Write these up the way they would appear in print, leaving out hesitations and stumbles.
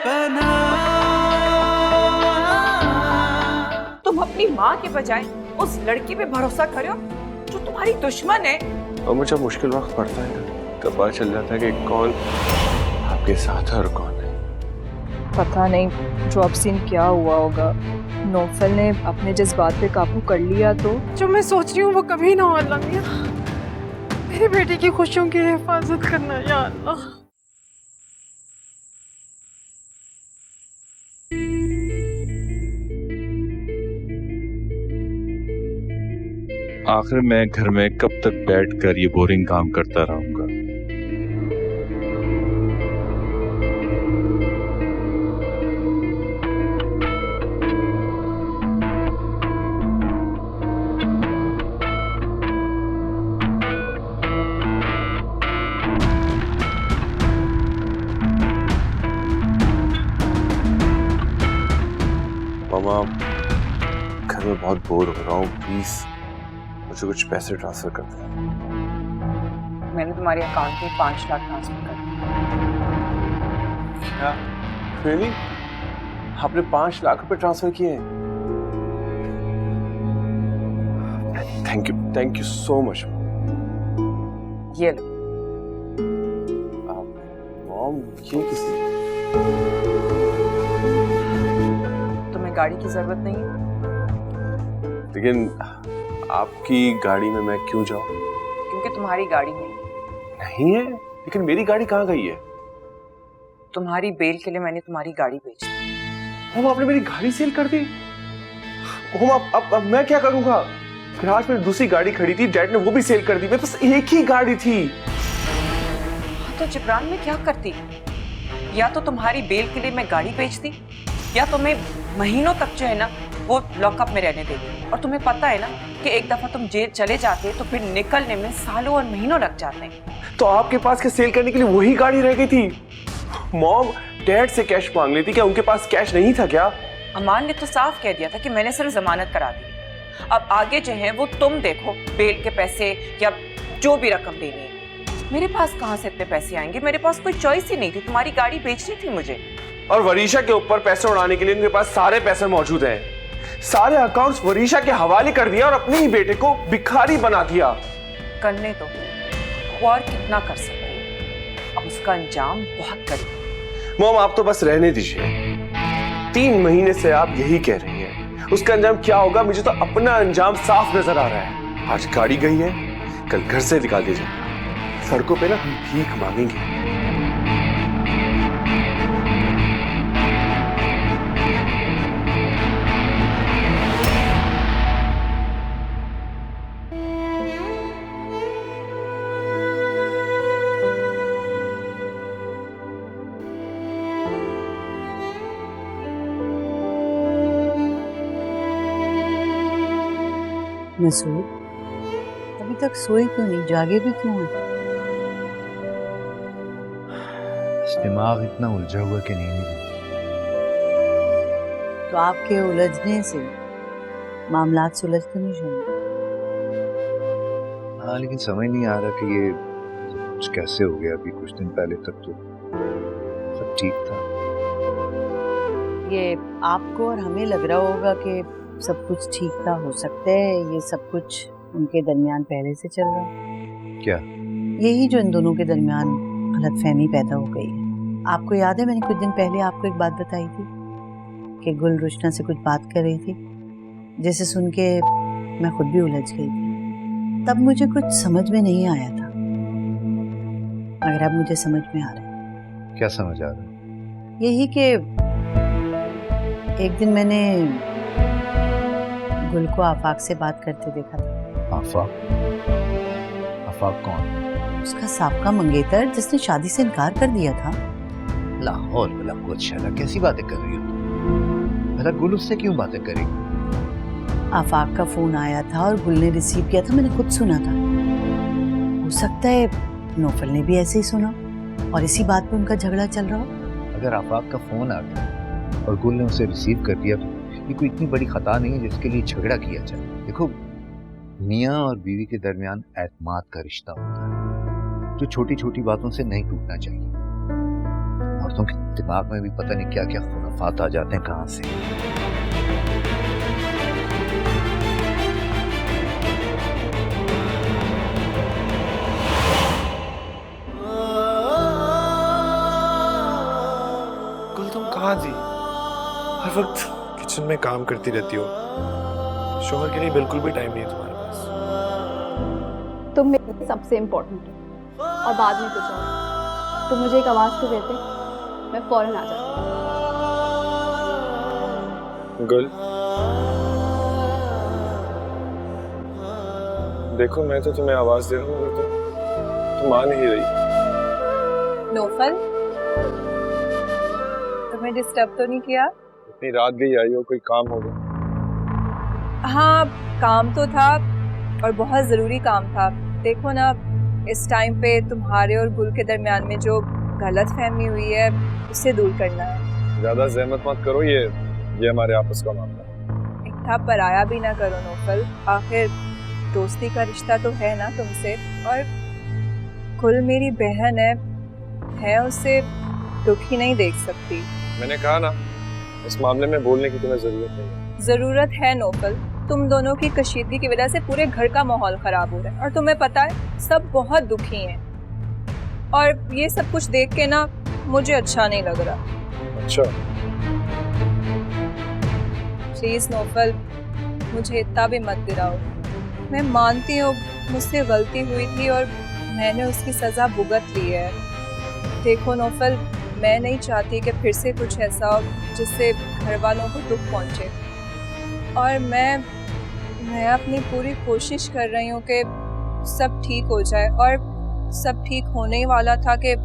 तुम अपनी माँ के बजाय उस लड़की पे भरोसा करो जो तुम्हारी दुश्मन है। और मुझे मुश्किल वक्त पड़ता है ना, तब पता चल जाता है कि कौन आपके साथ है और कौन नहीं। पता नहीं ड्रॉप सीन क्या हुआ होगा, नौफल ने अपने जज्बात पे काबू कर लिया तो। जो मैं सोच रही हूँ वो कभी ना हो अल्लाह मियां, मेरी बेटी की खुशियों की हिफाजत करना या अल्लाह। आखिर मैं घर में कब तक बैठकर ये बोरिंग काम करता रहूंगा। मामा, घर में बहुत बोर हो रहा हूँ, प्लीज मुझे कुछ पैसे ट्रांसफर कर दो। मैंने तुम्हारे अकाउंट में 5 लाख ट्रांसफर कर दिए। क्या? रियली? आपने 5 लाख रुपए ट्रांसफर किए हैं? Thank you so much. ये लो। मॉम, ये किसी तुम्हें गाड़ी की जरूरत नहीं है? लेकिन आपकी गाड़ी में मैं क्यों जाऊं? क्योंकि तुम्हारी गाड़ी नहीं है, लेकिन मेरी गाड़ी कहाँ गई है? तुम्हारी बेल के लिए मैंने तुम्हारी गाड़ी बेच दी। हम आपने मेरी गाड़ी सेल कर दी? हम अब मैं क्या करूंगा? गैराज में दूसरी गाड़ी खड़ी थी, डैड ने वो भी सेल कर दी। मेरे पास एक ही गाड़ी थी। तो जिब्रान में क्या करती? या तो तुम्हारी बेल के लिए मैं गाड़ी बेचती, या तुम्हें महीनों तक जो है ना वो लॉकअप में रहने देती। और तुम्हें पता है ना कि एक दफा तुम जेल चले जाते तो फिर निकलने में सालों और महीनों लग जाते हैं। तो आपके पास के सेल करने के लिए वही गाड़ी रह गई थी? मॉम, डैड से कैश मांग ली थी, क्या उनके पास कैश नहीं था क्या? अमान ने तो साफ कह दिया था कि मैंने सिर्फ जमानत करा दी। अब आगे जो है वो तुम देखो, बेल के पैसे या जो भी रकम देनी है। मेरे पास कहाँ से इतने पैसे आएंगे? मेरे पास कोई चॉइस ही नहीं थी, तुम्हारी गाड़ी बेचनी थी मुझे। और वरीशा के ऊपर पैसे उड़ाने के लिए उनके पास सारे पैसे मौजूद हैं। सारे अकाउंट्स वरीशा के हवाले कर दिया और अपने ही बेटे को भिखारी बना दिया। करने तो और कितना कर सकते हैं, अब उसका अंजाम बहुत करीब। मॉम, आप तो बस रहने दीजिए। 3 महीने से आप यही कह रही हैं। उसका अंजाम क्या होगा? मुझे तो अपना अंजाम साफ नजर आ रहा है। आज गाड़ी गई है, कल घर से निकाल दी जाएगी। सड़कों पे ना हम भीख मांगेंगे। मसूद, अभी तक सोए क्यों नहीं? जागे भी क्यों हैं? दिमाग इतना उलझा हुआ कि नींद नहीं। तो आपके उलझने से मामलात सुलझ तो नहीं जाएंगे? हाँ, लेकिन समझ नहीं आ रहा कि ये कुछ कैसे हो गया। अभी कुछ दिन पहले तक तो सब ठीक था। ये आपको और हमें लग रहा होगा कि सब कुछ ठीक था, हो सकता है ये सब कुछ उनके दरमियान पहले से चल रहा है। क्या? यही जो इन दोनों के दरमियान गलतफहमी पैदा हो गई है। आपको याद है मैंने कुछ दिन पहले आपको एक बात बताई थी कि गुल रुशना से कुछ बात कर रही थी, जिसे सुन के मैं खुद भी उलझ गई थी। तब मुझे कुछ समझ में नहीं आया था, मगर अब मुझे समझ में आ रहा है। क्या समझ आ रहा है? यही कि एक दिन मैंने गुल को आफाक से बात करते देखा था। आफाक? आफाक कौन? उसका साबका मंगेतर जिसने शादी से इनकार कर दिया था। लाहौर वाला कुछ कैसी बातें कर रही हो तुम? भला गुल उससे क्यों बातें करेगी? आफाक का फोन आया था और गुल ने रिसीव किया था, मैंने खुद सुना था। हो सकता है नौफल ने भी ऐसे ही सुना और इसी बात पे उनका झगड़ा चल रहा हो। अगर आफाक का फोन आ गया और गुल ने उसे रिसीव कर दिया तो ये कोई इतनी बड़ी खता नहीं है जिसके लिए झगड़ा किया जाए। देखो, मियाँ और बीवी के दरमियान एतमाद का रिश्ता होता है जो छोटी छोटी बातों से नहीं टूटना चाहिए। औरतों के दिमाग में भी पता नहीं क्या क्या खुराफात आ जाते हैं कहाँ से। गुल तुम कहाँ थी? हर वक्त किचन में काम करती रहती हो, शोहर के लिए बिल्कुल भी टाइम नहीं है तुम्हारे पास। तुम मेरे लिए सबसे इम्पोर्टेंट हो और बाद में कुछ और। तुम मुझे एक आवाज़ तो देते, मैं फौरन आ जाती। गुल देखो, मैं तो तुम्हें आवाज दे रहा हूँ मगर तुम आ नहीं रही। नौफल, तुम्हें डिस्टर्ब तो नहीं किया? इतनी रात गई आई हो, कोई काम होगा? हाँ, काम तो था और बहुत ज़रूरी काम था। देखो ना, इस टाइम पे तुम्हारे और गुल के दरमियान में जो गलत फहमी हुई है उसे दूर करना है। ज्यादा जहमत मत करो, ये हमारे आपस का मामला है। इतना पराया भी ना करो नौफल, आखिर दोस्ती का रिश्ता तो है ना तुमसे। और गुल मेरी बहन है, उसे दुखी नहीं देख सकती। मैंने कहा ना, इस मामले में बोलने की तुम्हें जरूरत नहीं है। ज़रूरत है नौफल, तुम दोनों की कशीदगी की वजह से पूरे घर का माहौल ख़राब हो रहा है और तुम्हें पता है सब बहुत दुखी हैं। और ये सब कुछ देख के ना मुझे अच्छा नहीं लग रहा। अच्छा, प्लीज़ नौफल, मुझे इतना भी मत गिराओ। मैं मानती हूँ मुझसे गलती हुई थी और मैंने उसकी सज़ा भुगत ली है। देखो नौफल, मैं नहीं चाहती कि फिर से कुछ ऐसा हो जिससे घर वालों को दुख पहुँचे। और मैं अपनी पूरी कोशिश कर रही हूँ कि सब ठीक हो जाए, और सब ठीक होने ही वाला था कि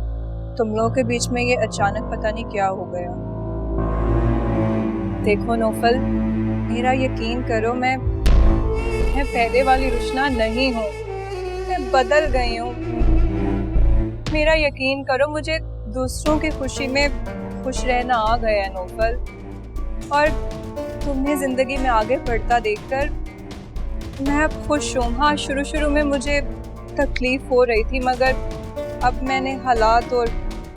तुम लोगों के बीच में ये अचानक पता नहीं क्या हो गया। देखो नौफल, मेरा यकीन करो, मैं पहले वाली रुशना नहीं हूँ, मैं बदल गई हूँ। मेरा यकीन करो, मुझे दूसरों की खुशी में खुश रहना आ गया है नौफल। और तुम्हें ज़िंदगी में आगे बढ़ता देखकर मैं अब खुश हूँ। हाँ, शुरू में मुझे तकलीफ़ हो रही थी, मगर अब मैंने हालात और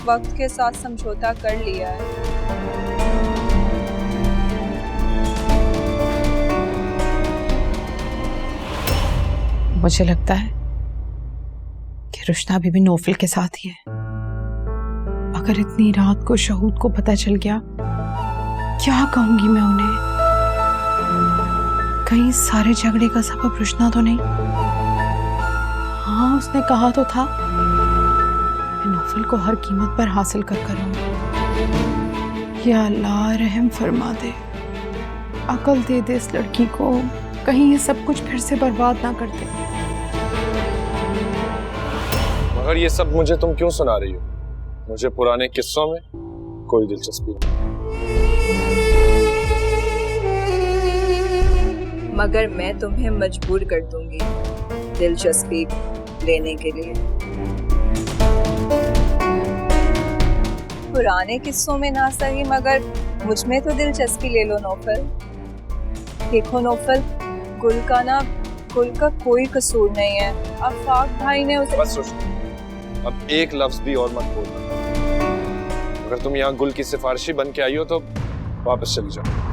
वक्त के साथ समझौता कर लिया है। मुझे लगता है कि रुशना अभी भी नौफल के साथ ही है। अगर इतनी रात को शहूद को पता चल गया, क्या कहूंगी मैं उन्हें? कहीं सारे झगड़े का सबब रुशना तो नहीं? हाँ, उसने कहा तो था मैं नौफल को हर कीमत पर हासिल कर करूंगी। या अल्लाह, रहम फरमा दे, अकल दे दे इस लड़की को, कहीं ये सब कुछ फिर से बर्बाद ना कर दे। मगर ये सब मुझे तुम क्यों सुना रही हो? मुझे पुराने किस्सों में कोई दिलचस्पी नहीं। मगर मैं तुम्हें मजबूर कर दूंगी दिलचस्पी लेने के लिए। पुराने किस्सों में ना सही, मगर मुझ में तो दिलचस्पी ले लो नौफल। देखो नौफल, गुल का कोई कसूर नहीं है। आफाक भाई ने उसे बस रुशना, अब एक लफ्ज भी और मत बोलना। अगर तुम यहाँ गुल की सिफारिशी बन के आई हो तो वापस चली जाओ।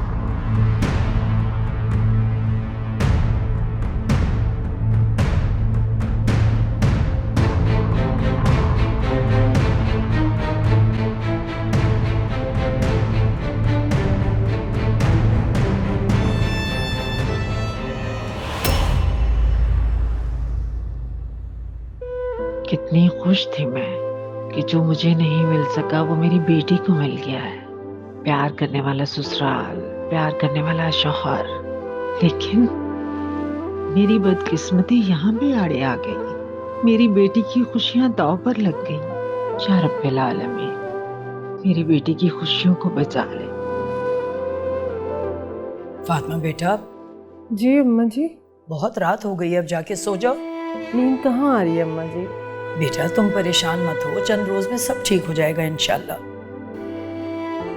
कितनी खुश थी मैं कि जो मुझे नहीं मिल सका वो मेरी बेटी को मिल गया है। प्यार करने वाला ससुराल, प्यार करने वाला शौहर। लेकिन मेरी बदकिस्मती यहाँ भी आड़े आ गई। मेरी बेटी की खुशियाँ दांव पर लग गई। या रब्बिल आलमीन, मेरी बेटी की खुशियों को बचा ले। फातिमा बेटा, जी अम्मा जी। बहुत रात हो गई, अब जाके सो जाओ। नींद कहाँ आ रही है अम्मा जी? बेटा तुम परेशान मत हो, चंद रोज में सब ठीक हो जाएगा इंशाल्लाह।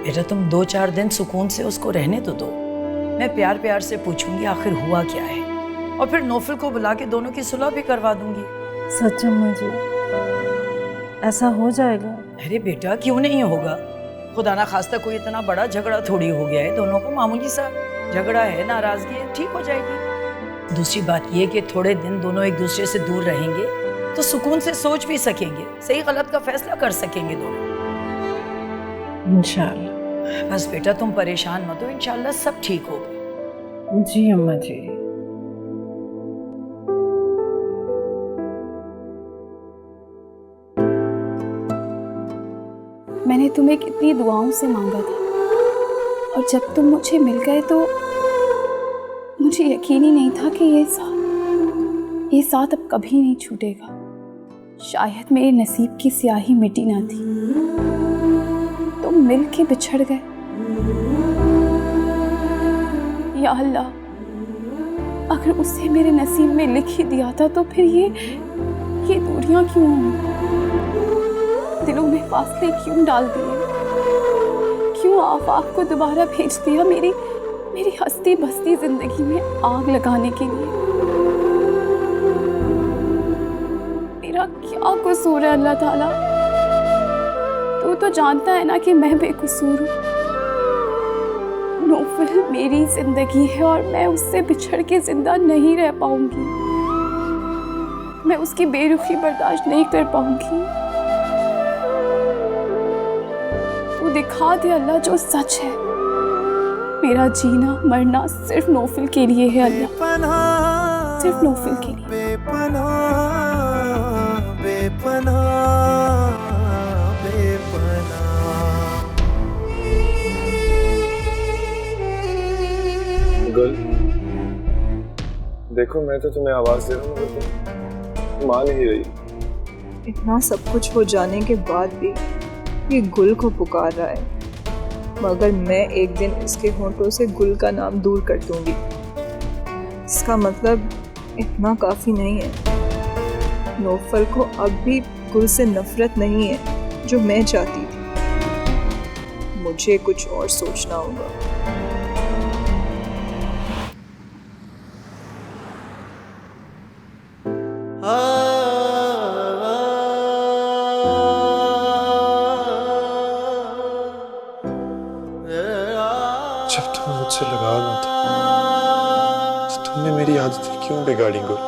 बेटा तुम 2-4 दिन सुकून से उसको रहने तो दो। मैं प्यार प्यार से पूछूंगी आखिर हुआ क्या है, और फिर नौफल को बुला के दोनों की सुलह भी करवा दूंगी। सच अम्मा जी, ऐसा हो जाएगा? अरे बेटा क्यों नहीं होगा? खुदा ना खास्ता कोई इतना बड़ा झगड़ा थोड़ी हो गया है, दोनों का मामूली सा झगड़ा है, नाराजगी है, ठीक हो जाएगी। दूसरी बात ये कि थोड़े दिन दोनों एक दूसरे से दूर रहेंगे तो सुकून से सोच भी सकेंगे, सही गलत का फैसला कर सकेंगे दोनों। इंशाल्लाह। बस बेटा तुम परेशान मत हो, इंशाल्लाह सब ठीक होगा। जी अम्मा जी। मैंने तुम्हें कितनी दुआओं से मांगा था, और जब तुम मुझे मिल गए तो मुझे यकीन ही नहीं था कि ये साथ अब कभी नहीं छूटेगा। शायद मेरे नसीब की स्याही मिटी ना थी, तुम मिल के बिछड़ गए। या अल्लाह, अगर उसे मेरे नसीब में लिख ही दिया था तो फिर ये दूरियां क्यों हुई? दिलों में फासले क्यों डाल दिए? क्यों आफाक को दोबारा भेज दिया मेरी हंसती बसती जिंदगी में आग लगाने के लिए? मेरा क्या कसूर है अल्लाह ताला? तू तो जानता है ना कि मैं बेकसूर हूँ। नौफल मेरी जिंदगी है और मैं उससे बिछड़ के जिंदा नहीं रह पाऊंगी। मैं उसकी बेरुखी बर्दाश्त नहीं कर पाऊंगी। तू दिखा दे अल्लाह जो सच है। मेरा जीना मरना सिर्फ नौफल के लिए है अल्लाह, सिर्फ नौफल के लिए। गुल, देखो मैं तो तुम्हें आवाज दे रहा हूँ मगर तुम मान नहीं रही। इतना सब कुछ हो जाने के बाद भी ये गुल को पुकार रहा है, मगर मैं एक दिन इसके होंठों से गुल का नाम दूर कर दूंगी। इसका मतलब इतना काफी नहीं है। नौफल को अब भी गुल से नफरत नहीं है जो मैं चाहती थी। मुझे कुछ और सोचना होगा। जब तुम मुझसे लगाव ना था तो तुमने मेरी आदतें क्यों बिगाड़ी गुल?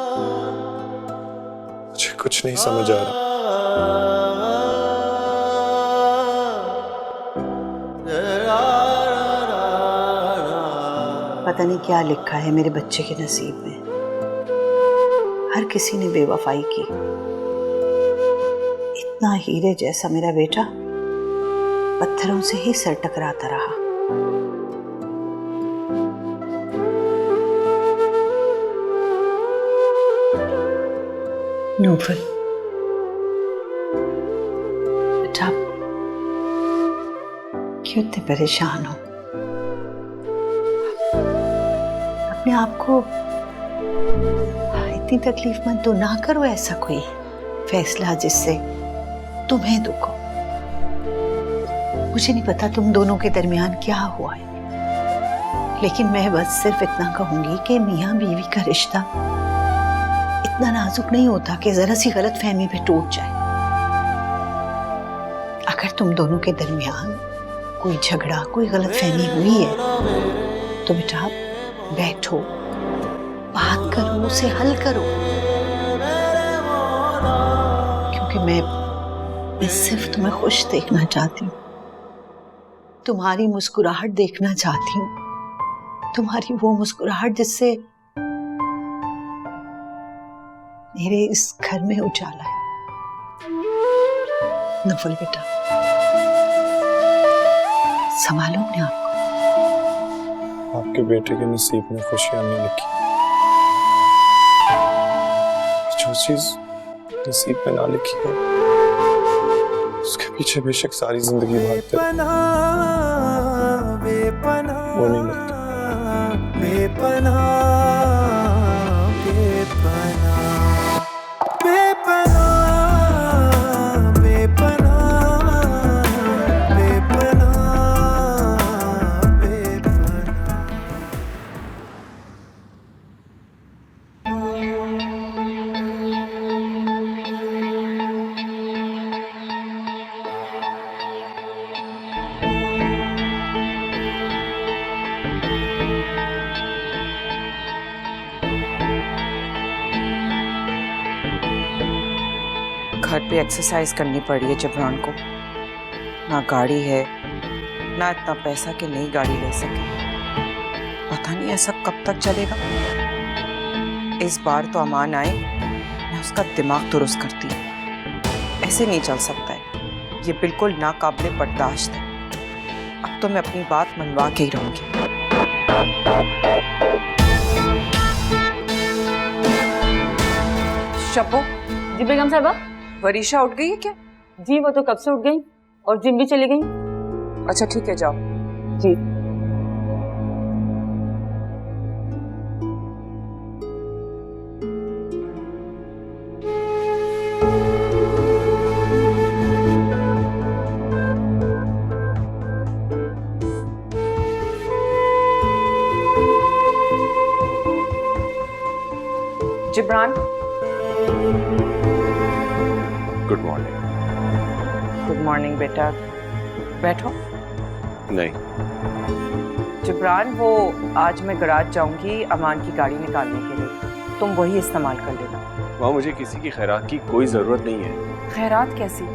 मुझे कुछ नहीं समझ आ रहा। पता नहीं क्या लिखा है मेरे बच्चे के नसीब में। हर किसी ने बेवफाई की। इतना हीरे जैसा मेरा बेटा पत्थरों से ही सर टकराता रहा। नौफल बेटा, क्यों इतने परेशान हो? अपने आप को इतनी तकलीफ मत दो। ना करो ऐसा कोई फैसला जिससे तुम्हें दुख हो। मुझे नहीं पता तुम दोनों के दरमियान क्या हुआ है, लेकिन मैं बस सिर्फ इतना कहूंगी कि मियां बीवी का रिश्ता इतना नाजुक नहीं होता कि जरा सी गलत फहमी पे टूट जाए। अगर तुम दोनों के दरमियान कोई झगड़ा, कोई गलत फहमी हुई है तो बेटा बैठो, बात करो, उसे हल करो। क्योंकि मैं सिर्फ तुम्हें खुश देखना चाहती हूँ, तुम्हारी मुस्कुराहट देखना चाहती हूँ, तुम्हारी वो मुस्कुराहट जिससे मेरे इस घर में उजाला है। नफल बेटा, संभालो अपने आप को। आपके बेटे के नसीब में खुशियां नहीं लिखी। जो चीज नसीब में ना लिखी हो उसके पीछे बेशक सारी जिंदगी भागते वो नहीं मिलता। घर पे एक्सरसाइज करनी पड़ी है जबरान को। ना गाड़ी है, ना इतना पैसा कि नई गाड़ी ले सके। पता नहीं ऐसा कब तक चलेगा। इस बार तो अमान आए, मैं उसका दिमाग दुरुस्त करती हूँ। ऐसे नहीं चल सकता है, ये बिल्कुल नाकाबिले बर्दाश्त है। अब तो मैं अपनी बात मनवा के ही रहूंगी। शब्बो। जी बेगम साहबा। वरीशा उठ गई है क्या? जी वो तो कब से उठ गई और जिम भी चली गई। अच्छा ठीक है, जाओ। जी। Jibran. Good morning. Good morning बेटा, बैठो। नहीं। जिब्रान, वो आज मैं गराज जाऊंगी अमान की गाड़ी निकालने के लिए, तुम वही इस्तेमाल कर लेना। वहाँ मुझे किसी की खैरात की कोई जरूरत नहीं है। खैरात कैसी?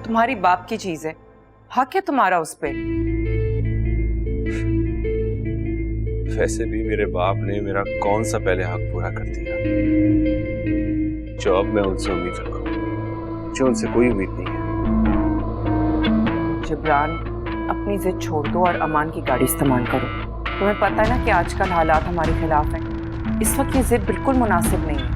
तुम्हारी बाप की चीज है, हक है तुम्हारा उस पे। वैसे भी मेरे बाप ने मेरा कौन सा पहले हक पूरा कर दिया जो अब मैं उनसे उम्मीद रखूं? मुझे उनसे कोई उम्मीद नहीं है। जिब्रान, अपनी जिद छोड़ दो और अमान की गाड़ी इस्तेमाल करो। तुम्हें पता है ना कि आजकल हालात हमारे खिलाफ हैं। इस वक्त ये जिद बिल्कुल मुनासिब नहीं है।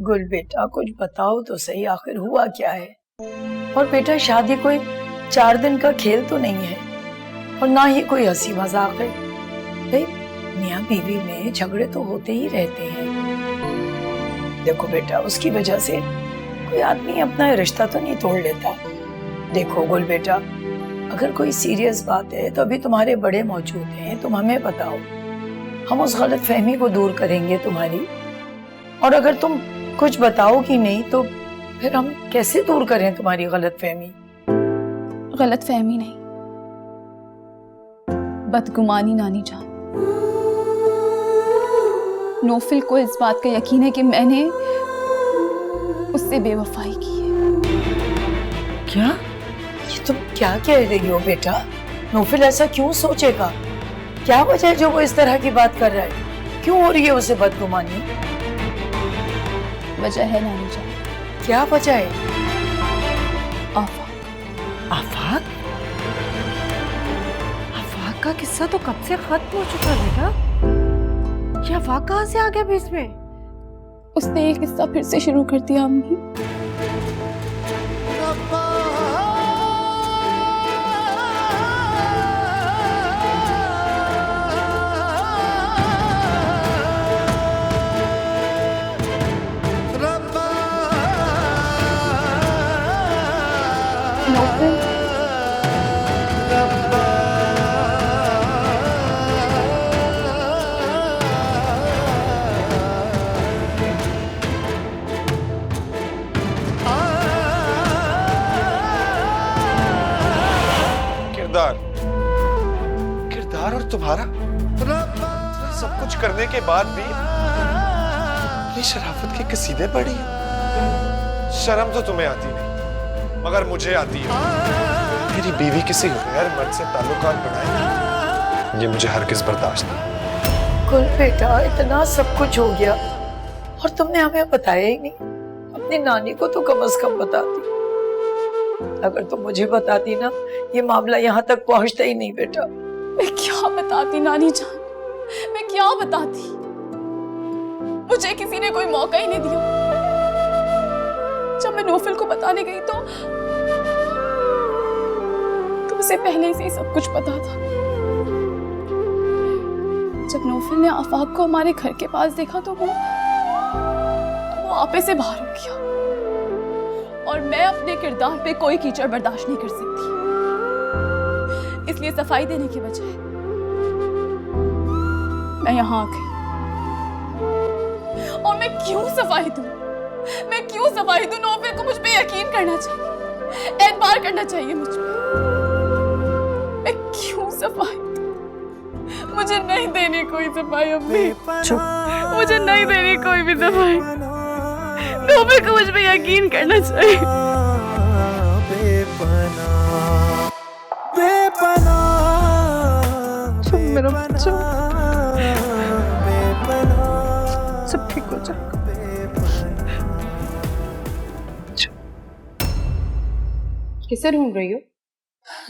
गुल बेटा, कुछ बताओ तो सही, आखिर हुआ क्या है? और बेटा, शादी कोई 4 दिन का खेल तो नहीं है और ना ही कोई हंसी मजाक है। भाई, मियाँ बीवी में झगड़े तो होते ही रहते हैं। देखो बेटा, उसकी वजह से कोई आदमी अपना रिश्ता तो नहीं तोड़ लेता। देखो गुल बेटा, अगर कोई सीरियस बात है तो अभी तुम्हारे बड़े मौजूद हैं, तुम हमें बताओ, हम उस गलत फहमी को दूर करेंगे तुम्हारी। और अगर तुम कुछ बताओगी नहीं तो फिर हम कैसे दूर करें तुम्हारी गलत फहमी? गलत फहमी नहीं, बदगुमानी नानी जान। नौफिल को इस बात का यकीन है कि मैंने उससे बेवफाई की है। क्या? ये तुम क्या कह रही हो बेटा? नौफिल ऐसा क्यों सोचेगा? क्या वजह है जो वो इस तरह की बात कर रहा है? क्यों हो रही है उसे बदगुमानी? वजह है नानी जान। क्या वजह है? आफाक। आफाक? आफाक का किस्सा तो कब से खत्म हो चुका है बेटा। ये आफाक कहाँ से आ गया बीच में? उसने ये किस्सा फिर से शुरू कर दिया अम्मी। तुम्हारा सब कुछ करने के बाद भी ये शराफत की कसीदे पड़ी हैं। शर्म तो तुम्हें आती नहीं, मगर मुझे आती है। मेरी बीवी किसी गैर मर्द से ताल्लुकात बढ़ाएगी, ये मुझे हरगिज़ बर्दाश्त नहीं। कुल बेटा, इतना सब कुछ हो गया और तुमने हमें बताया ही नहीं। अपनी नानी को तो कम से कम बताती। अगर तुम मुझे बताती ना, ये मामला यहाँ तक पहुँचता ही नहीं बेटा। मैं क्या बताती नानी जान, मैं क्या बताती। मुझे किसी ने कोई मौका ही नहीं दिया। जब मैं नौफल को बताने गई तो उसे पहले से ही सब कुछ पता था। जब नौफल ने आफाक को हमारे घर के पास देखा तो वो आपे से बाहर हो गया, और मैं अपने किरदार पे कोई कीचड़ बर्दाश्त नहीं कर सकती। इसलिए सफाई देने की बजाय मैं यहाँ आ गई। और मैं क्यों सफाई दूं? मैं क्यों सफाई दूं? नौफल को मुझ पे यकीन करना चाहिए, एतबार करना चाहिए मुझ पे। मैं क्यों सफाई दूं? मुझे नहीं देनी कोई सफाई अम्मी, मुझे नहीं देनी कोई भी सफाई। नौफल को मुझ पे यकीन करना चाहिए। चुप मेरा बच्चा, सब ठीक हो जाएगा। किसे ढूंढ रही हो?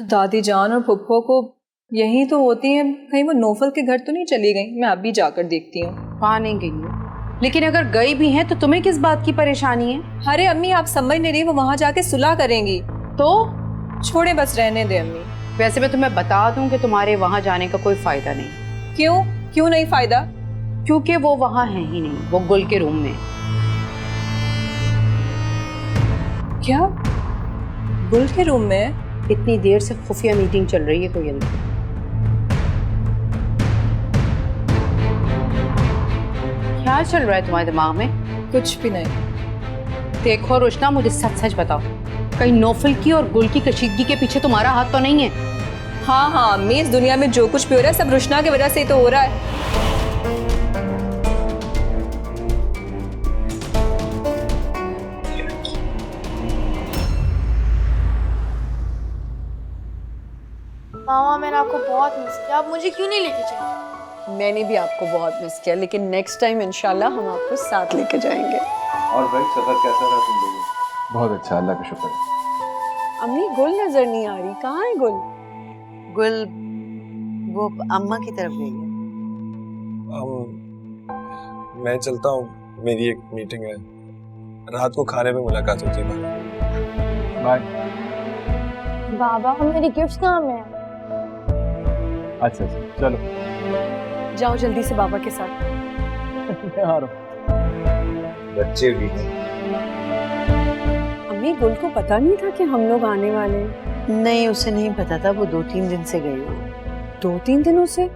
दादी जान और फुप्पो को यही तो होती हैं, कहीं वो नौफल के घर तो नहीं चली गई? मैं अभी जाकर देखती हूँ। वहाँ नहीं गई हो, लेकिन अगर गई भी हैं तो तुम्हें किस बात की परेशानी है? अरे अम्मी, आप समझ नहीं रही, वो वहाँ जाके सुलह करेंगी। तो छोड़े, बस रहने दे अम्मी। वैसे मैं तुम्हें बता दूं कि तुम्हारे वहाँ जाने का कोई फायदा नहीं। क्यों? क्यों नहीं फायदा? क्योंकि वो वहाँ है ही नहीं, वो गुल के रूम में। क्या? गुल के रूम में? इतनी देर से खुफिया मीटिंग चल रही है कोई अंदर। क्या चल रहा है तुम्हारे दिमाग में? कुछ भी नहीं। देखो रोशना, मुझे सच सच बताओ, कहीं नौफल की और गुल की कशीदगी के पीछे तुम्हारा हाथ तो नहीं है? हाँ हाँ अम्मी, इस दुनिया में जो कुछ भी हो रहा है सब रुशना की वजह से ही तो हो रहा है। मामा, मैंने आपको बहुत मिस किया, आप मुझे क्यों नहीं लेके चले? मैंने भी आपको बहुत मिस किया, लेकिन नेक्स्ट टाइम इंशाल्लाह हम आपको साथ लेके जाएंगे। और भाई सफर कैसा रहा तुम लोगों? बहुत अच्छा, अल्लाह का शुक्र है। अम्मी, गुल नजर नहीं आ रही, कहाँ है गुल? गुल वो अम्मा की तरफ गई है। मैं चलता हूँ, मेरी एक मीटिंग है, रात को खाने पे मुलाकात होती है। बाय। बाबा, मेरी गिफ्ट्स कहाँ में है? अच्छा चलो, जाओ जल्दी से बाबा के साथ। मैं आ रहा हूँ। बच्चे भी हैं। अम्मी, गुल को पता नहीं था कि हम लोग आने वाले हैं? नहीं, उसे नहीं पता था, वो 2-3 दिन से गई हो। 2-3 दिनों से?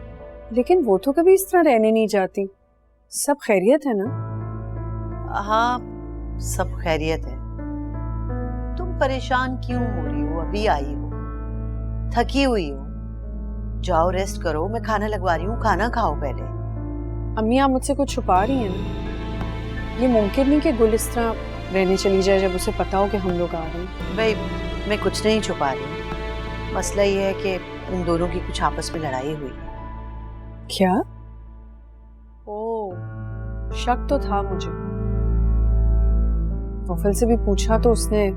लेकिन वो तो कभी इस तरह रहने नहीं जाती। सब खैरियत है ना? हाँ, सब खैरियत है। तुम परेशान क्यों हो रही हो? अभी आई हो, थकी हुई हो, जाओ रेस्ट करो, मैं खाना लगवा रही हूँ, खाना खाओ पहले। अम्मी, आप मुझसे कुछ छुपा रही हैं ना? ये मुमकिन नहीं कि गुल इस तरह रहने चली जाए जब उसे पता हो कि हम लोग आ रहे हैं। भाई, मैं कुछ नहीं छुपा रही हूँ, मसला ये है कि उन दोनों की कुछ आपस में लड़ाई हुई है। क्या? ओह, शक तो था मुझे। नौफल से भी पूछा तो उसने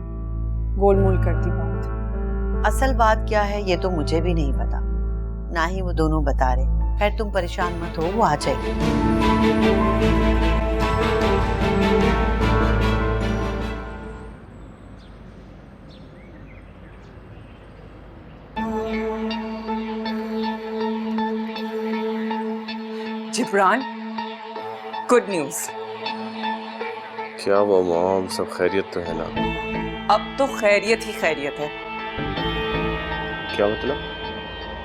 गोलमोल कर दी बात। असल बात क्या है ये तो मुझे भी नहीं पता, ना ही वो दोनों बता रहे। खैर तुम परेशान मत हो, वो आ जाएगी। Jibran, good news. क्या वो मॉम, सब खैरियत तो है ना? अब तो खैरियत ही खैरियत है। क्या मतलब?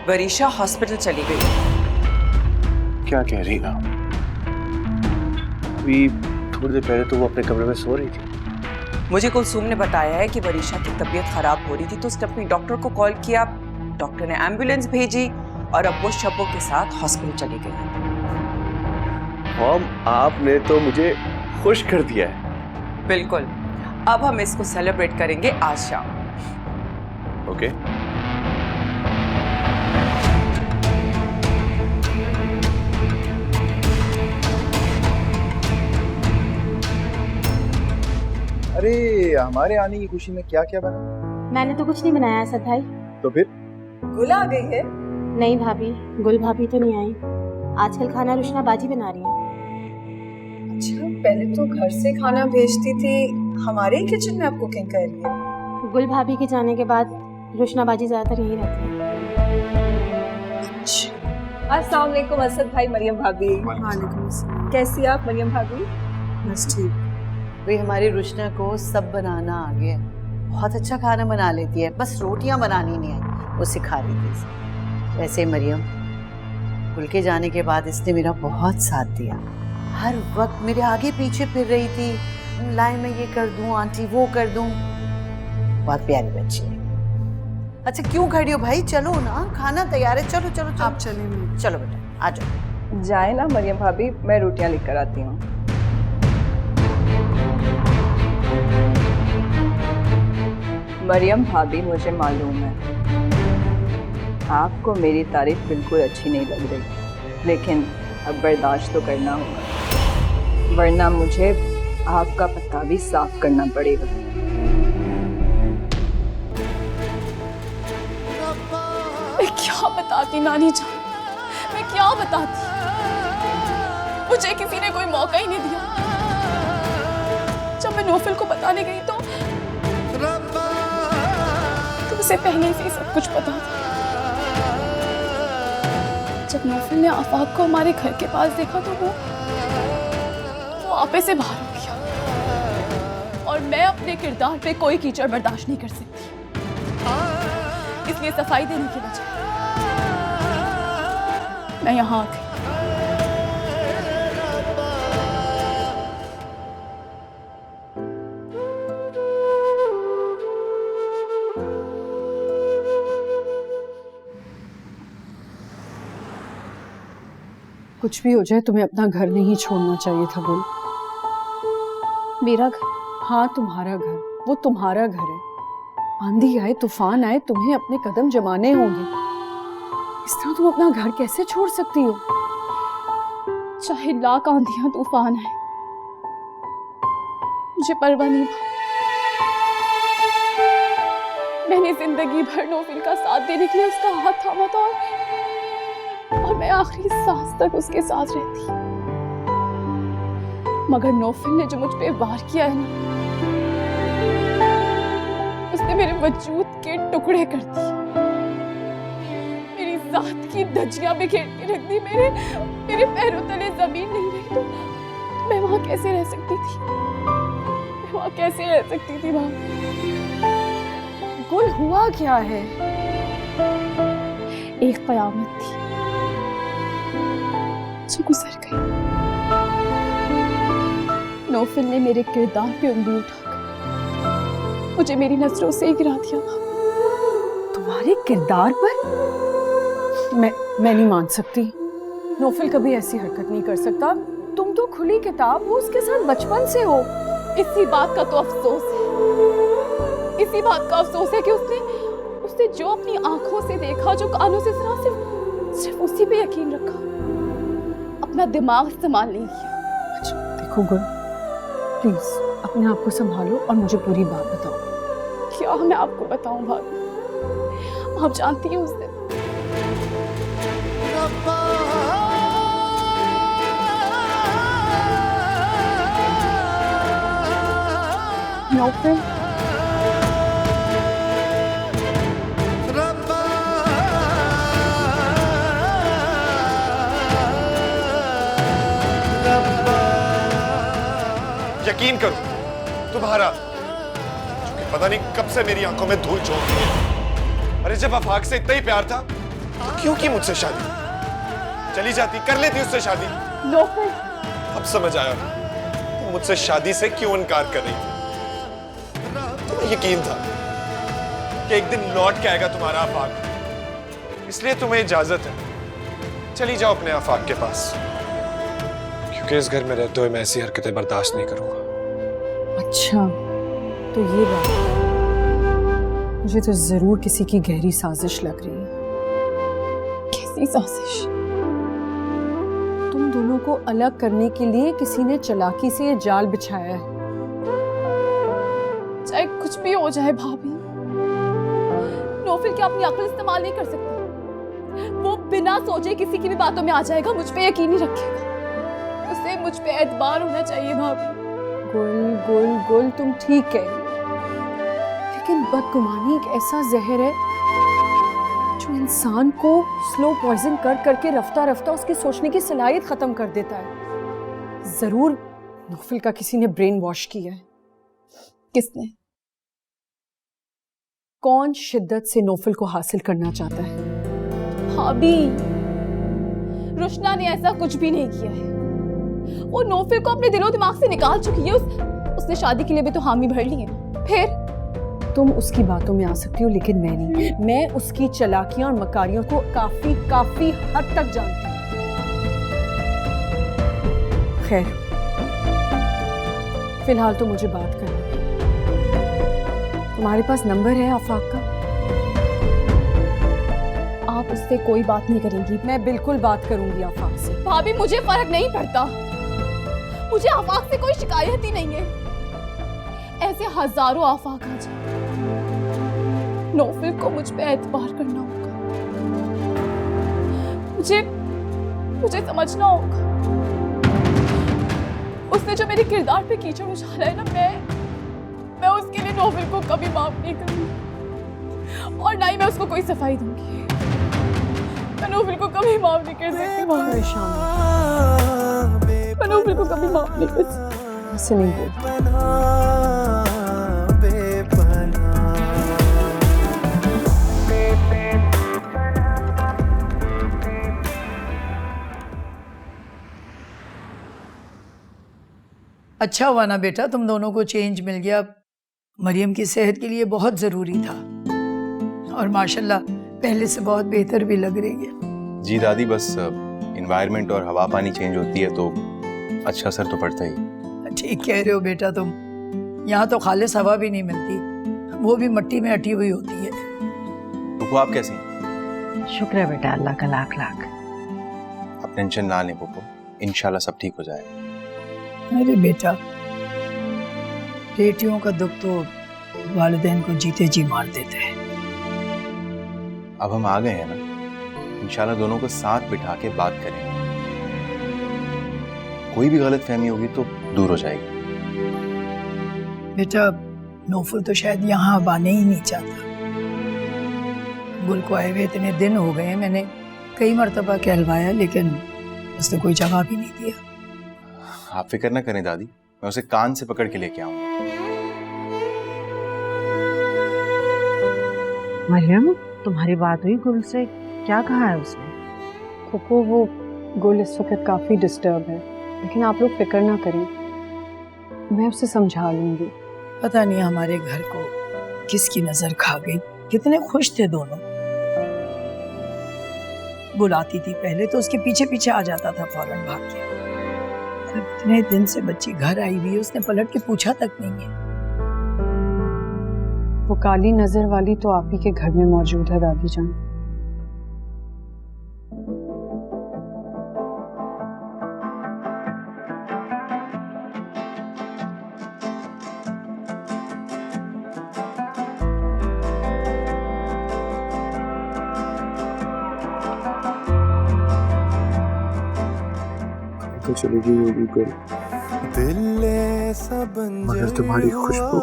वरीशा हॉस्पिटल चली गई। क्या कह रही ना? अभी थोड़ी देर पहले तो वो अपने कमरे में सो रही थी। मुझे कुलसूम ने बताया है कि वरीशा की तबीयत खराब हो रही थी, तो उसने अपनी डॉक्टर को कॉल किया, डॉक्टर ने एम्बुलेंस भेजी और अब वो शब्बों के साथ हॉस्पिटल चली गई है। मॉम, आपने तो मुझे खुश कर दिया है। बिल्कुल, अब हम इसको सेलिब्रेट करेंगे आज शाम। ओके। अरे हमारे आने की खुशी में क्या क्या बना? मैंने तो कुछ नहीं बनाया असद भाई। तो फिर गुल आ गई है? नहीं भाभी, गुल भाभी तो नहीं आई। आजकल खाना रुशना बाजी बना रही है। अच्छा, पहले तो घर से खाना भेजती थी, हमारे ही किचन में आप कुकिंग कर रही है? गुल भाभी के जाने के बाद रुशना बाजी ज्यादातर यहीं रहती है। अस्सलाम वालेकुम असद भाई, मरियम भाभी। कैसी आप मरियम भाभी? बस ठीक। भाई हमारी रुशना को सब बनाना आ गया, बहुत अच्छा खाना बना लेती है, बस रोटियां बनानी नहीं आई, वो सिखा रही थी इसे। वैसे मरियम, गुल के जाने के बाद इसने मेरा बहुत साथ दिया, हर वक्त मेरे आगे पीछे फिर रही थी, लाई मैं ये कर दूं आंटी, वो कर दूं। बहुत प्यारी बच्ची है। अच्छा क्यों खड़ी हो भाई, चलो ना, खाना तैयार है, चलो चलो चलो। आप चलिए। चलो बेटा आ जाओ। जाए ना मरियम भाभी, मैं रोटियां लेकर आती हूँ। मरियम भाभी, मुझे मालूम है आपको मेरी तारीफ बिल्कुल अच्छी नहीं लग रही, लेकिन अब बर्दाश्त तो करना होगा, वरना मुझे आपका पता भी साफ करना पड़ेगा। मैं क्या बताती नानी जान, मैं क्या बताती। मुझे किसी ने कोई मौका ही नहीं दिया। जब मैं नौफल को बताने गई तो उसे पहले से सब कुछ पता था। जब नौफल ने आफाक को हमारे घर के पास देखा तो वो आपे से बाहर हो गया, और मैं अपने किरदार पे कोई कीचड़ बर्दाश्त नहीं कर सकती, इसलिए सफाई देने की बजाय मैं यहाँ आ गई। कुछ भी हो जाए तुम्हें अपना घर नहीं छोड़ना चाहिए था गुल। मेरा घर? हाँ तुम्हारा घर, वो तुम्हारा घर है। आंधी आए तूफान आए तुम्हें अपने कदम जमाने होंगे। इस तरह तुम अपना घर कैसे छोड़ सकती हो? चाहे लाख आंधियां तूफान आए, मुझे परवाह नहीं। मैंने जिंदगी भर नौफिल का साथ देने के लिए उसका हाथ थामा था, और मैं आखिरी सांस तक उसके साथ रहती। मगर नौफिल ने जो मुझ पे वार किया है ना, उसने मेरे वजूद के टुकड़े कर दिए, मेरी जात की धज्जियां बिखेर के रख दी। मेरे पैरों तले जमीन नहीं रही तो मैं वहां कैसे रह सकती थी? मैं वहां कैसे रह सकती थी? वहां गुल हुआ क्या है? एक कयामत थी जो गुजर गई। नौफिल ने मेरे किरदार पे उंगली उठाकर मुझे मेरी नजरों से गिरा दिया। तुम्हारे किरदार पर? मैं नहीं मान सकती। नौफिल कभी ऐसी हरकत नहीं कर सकता। तुम तो खुली किताब हो, उसके साथ बचपन से हो। इसी बात का तो अफसोस है, इसी बात का अफसोस है कि उसने जो अपनी आंखों से देखा, जो कानों से सुना, सिर्फ उसी पे यकीन रखा, अपना दिमाग इस्तेमाल नहीं किया। अच्छा देखो गुल, प्लीज अपने आप को संभालो और मुझे पूरी बात बताओ। क्या मैं आपको बताऊं भाभी? आप जानती हैं उस दिन नौफिल यकीन करो, तुम्हारा क्योंकि पता नहीं कब से मेरी आंखों में धूल झोंक रही है। अरे जब आफाक से इतना ही प्यार था तो क्यों की मुझसे शादी? चली जाती, कर लेती उससे शादी। नौफिल, अब समझ आया तुम मुझसे शादी से क्यों इनकार कर रही थी। तुम्हें यकीन था कि एक दिन लौट के आएगा तुम्हारा आफाक, इसलिए तुम्हें इजाजत है, चली जाओ अपने आफाक के पास, क्योंकि इस घर में रहते हुए मैं ऐसी हरकतें बर्दाश्त नहीं करूंगा। अच्छा, तो ये बात, मुझे तो जरूर किसी की गहरी साजिश लग रही है। कैसी साजिश? तुम दोनों को अलग करने के लिए किसी ने चालाकी से ये जाल बिछाया है। चाहे कुछ भी हो जाए भाभी, नौफिल क्या अपनी अक्ल इस्तेमाल नहीं कर सकता? वो बिना सोचे किसी की भी बातों में आ जाएगा, मुझ पे यकीन नहीं रखेगा। उसे मुझ पे एतबार होना चाहिए भाभी। गुल तुम ठीक कह रही हो, लेकिन बदगुमानी एक ऐसा जहर है जो इंसान को स्लो पॉइजन कर करके रफ्ता रफ्ता उसकी सोचने की सलाहियत खत्म कर देता है। जरूर नौफिल का किसी ने ब्रेन वॉश किया है। किसने? कौन शिद्दत से नौफिल को हासिल करना चाहता है? भाभी, रुशना ने ऐसा कुछ भी नहीं किया है। वो नौफिल को अपने दिलो दिमाग से निकाल चुकी है। उसने शादी के लिए भी तो हामी भर ली है। फिर तुम उसकी बातों में आ सकती हो, लेकिन मैं नहीं। मैं उसकी चालाकियां और मकारियों को काफी हद तक जानती हूँ। खैर, फिलहाल तो मुझे बात करनी है। तुम्हारे पास नंबर है आफाक का? आप उससे कोई बात नहीं करेंगी? मैं बिल्कुल बात करूंगी आफाक से। भाभी, मुझे फर्क नहीं पड़ता, मुझे आफाक से कोई शिकायत ही नहीं है। ऐसे हजारों आफाक आ जाए, नौफिल को मुझ पे एतबार करना होगा। मुझे समझना होगा। उसने जो मेरे किरदार पे कीचड़ उछाला है ना, मैं उसके लिए नौफिल को कभी माफ नहीं करूंगी, और ना ही मैं उसको कोई सफाई दूंगी। मैं नौफिल को कभी माफ नहीं कर सकती। मैं नौफिल को कभी माफ नहीं कर सकती। ऐसे नहीं बोल। अच्छा हुआ ना बेटा, तुम दोनों को चेंज मिल गया। मरियम की सेहत के लिए बहुत ज़रूरी था, और माशाल्लाह पहले से बहुत बेहतर भी लग रही है। जी दादी, बस इन्वायरमेंट और हवा पानी चेंज होती है तो अच्छा असर तो पड़ता ही। ठीक कह रहे हो बेटा तुम। यहाँ तो खालिस हवा भी नहीं मिलती, वो भी मिट्टी में अटी हुई होती है। पुप्पो आप कैसी हैं? शुक्र है बेटा, अल्लाह का लाख लाख। आप टेंशन ना लें पुप्पो, इंशाल्लाह सब ठीक हो जाएगा। अरे बेटा, बेटियों का दुख तो वालिदैन को जीते जी मार देते हैं। अब हम आ गए हैं ना, इंशाल्लाह दोनों को साथ बिठा के बात करेंगे। कोई भी गलत फहमी होगी तो दूर हो जाएगी। बेटा, नौफल तो शायद यहाँ अब आने ही नहीं चाहता। गुल को आए हुए इतने दिन हो गए, मैंने कई मरतबा कहलवाया, लेकिन उसने कोई जवाब ही नहीं दिया। आप फिक्र ना करें दादी, मैं उसे कान से पकड़ के लेके आऊंगा। मरियम, तुम्हारी बात हुई गुल से? क्या कहा है उसने? फूफो, वो गुल इस वक्त काफ़ी डिस्टर्ब है, लेकिन आप लोग फिक्र ना करें, मैं उसे समझा लूंगी। पता नहीं हमारे घर को किसकी नजर खा गई। कितने खुश थे दोनों। बुलाती थी पहले तो उसके पीछे पीछे आ जाता था फौरन भाग के। इतने दिन से बच्ची घर आई हुई है, उसने पलट के पूछा तक नहीं है। वो काली नजर वाली तो आप ही के घर में मौजूद है दादी जान। तो चली गई होगी गुल, मगर तुम्हारी खुशबू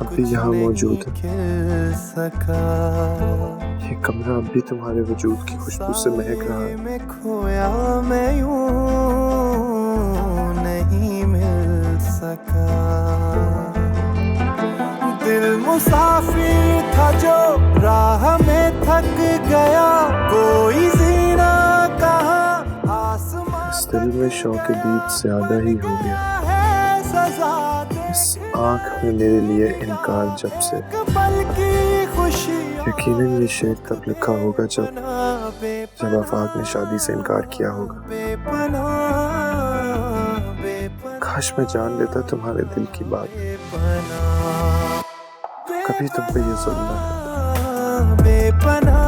अभी यहाँ मौजूद है। ये कमरा अब भी तुम्हारे वजूद की खुशबू से महक रहा है। खोया मैं यूं नहीं मिल सका। दिल मुसाफिर था जो राह में थक गया, कोई जीना कहा इस दिल में शौक दीद ज्यादा ही हो गया। इस आँख में मेरे लिए इनकार जब से। यकीनन ये शेर तब लिखा होगा जब आफाक ने शादी से इनकार किया होगा। काश मैं जान लेता तुम्हारे दिल की बात, कभी तुम पे ये जुल्म ना होता।